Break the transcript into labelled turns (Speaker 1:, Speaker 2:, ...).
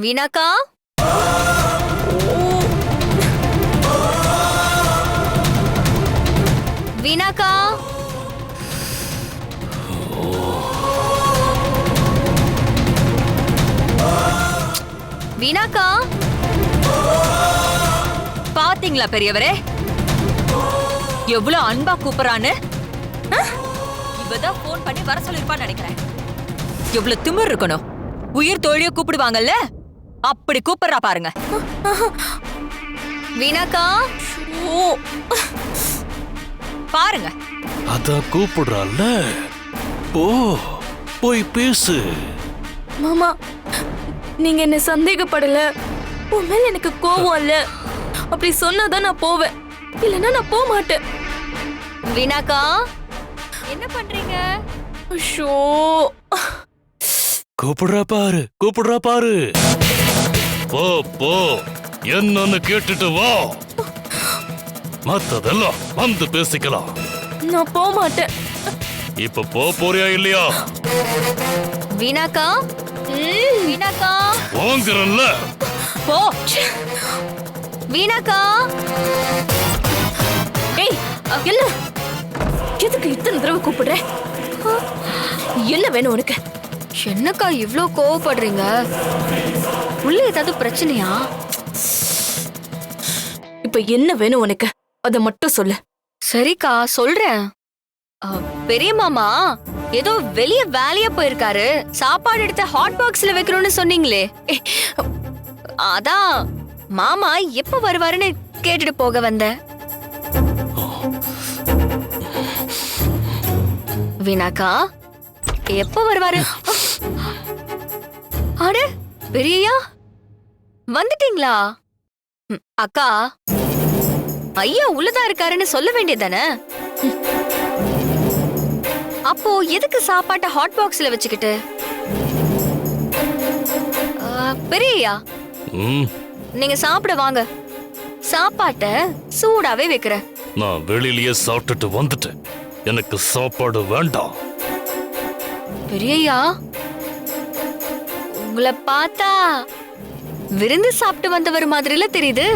Speaker 1: வீணாக்கா, வீணாக்கா, வீணாக்கா,
Speaker 2: பாத்தீங்களா பெரியவரே, எவ்வளவு அன்பா கூப்பிடறான்னு? இவதான் போன் பண்ணி வர சொல்லிருப்பான்னு நினைக்கிறேன். எவ்வளவு திமிர் இருக்கணும். உயிர் தோழிய கூப்பிடுவாங்கல்ல, அப்படி கூப்பிடுறா பாருங்க.
Speaker 1: வீணாக்கா,
Speaker 2: பாருங்க.
Speaker 3: அத கூப்பிடுறால, போ போய் பேசு.
Speaker 4: மாமா, நீங்க என்ன சந்தேகப்படல, உன் மேல எனக்கு கோவம் இல்ல. அப்படி சொன்னாதான் நான் போவேன், இல்லைன்னா நான் போக மாட்டேன்.
Speaker 1: வீணாக்கா, என்ன பண்றீங்க?
Speaker 4: ஐயோ,
Speaker 3: கூப்பிடுறா பாரு, கூப்பிடுறா பாரு. போ போ, என்னன்னு கேட்டுட்டு வா. மத்ததெல்லாம் வந்து பேசிக்கலாம்.
Speaker 4: நான் போக மாட்டேன்.
Speaker 3: இப்ப போறியா இல்லையா?
Speaker 1: வீணாக்கா, வீணாக்கா,
Speaker 3: வாங்குறல்ல,
Speaker 2: போ.
Speaker 1: வீணாக்கா.
Speaker 4: ஏய், என்ன எதுக்கு இத்தனை தடவை கூப்பிடுற? என்ன வேணும் உனக்கு?
Speaker 1: என்னக்கா இவ்ளோ கோவப்படுறீங்க? உள்ள ஏதாவது பிரச்சனையா?
Speaker 4: இப்ப என்ன வேணும் உனக்கு? அத மட்டும் சொல்லு.
Speaker 1: சரிக்கா, சொல்றேன். பெரிய மாமா ஏதோ வெளிய வேலையா போயிருக்காரு. சாப்பாடு எடுத்து ஹாட் பாக்ஸ்ல வைக்கணும்னு சொன்னீங்களே, அதான் மாமா எப்ப வருவாருன்னு கேட்டுட்டு போக வந்தேன். வீணாக்கா, எப்ப வருவாரு? அட பெரியயா, வந்துட்டீங்களா? அக்கா, ஐயா உள்ளதா இருக்காருன்னு சொல்ல வேண்டியதானே? அப்போ எதுக்கு சாப்பாட்டை ஹாட் பாக்ஸ்ல வச்சுக்கிட்டு? பெரியயா, நீங்க சாப்பிட வாங்க. சாப்பாட்ட சூடாவே வைக்கிறேன்.
Speaker 3: நான் வெளியிலேயே சாப்பிட்டுட்டு வந்துட்டேன். எனக்கு சாப்பாடு வேண்டாம்.
Speaker 1: பெரியயா, உங்களை பார்த்தா விருந்து சாப்பிட்டு வந்தவர் மாதிரில தெரியுது.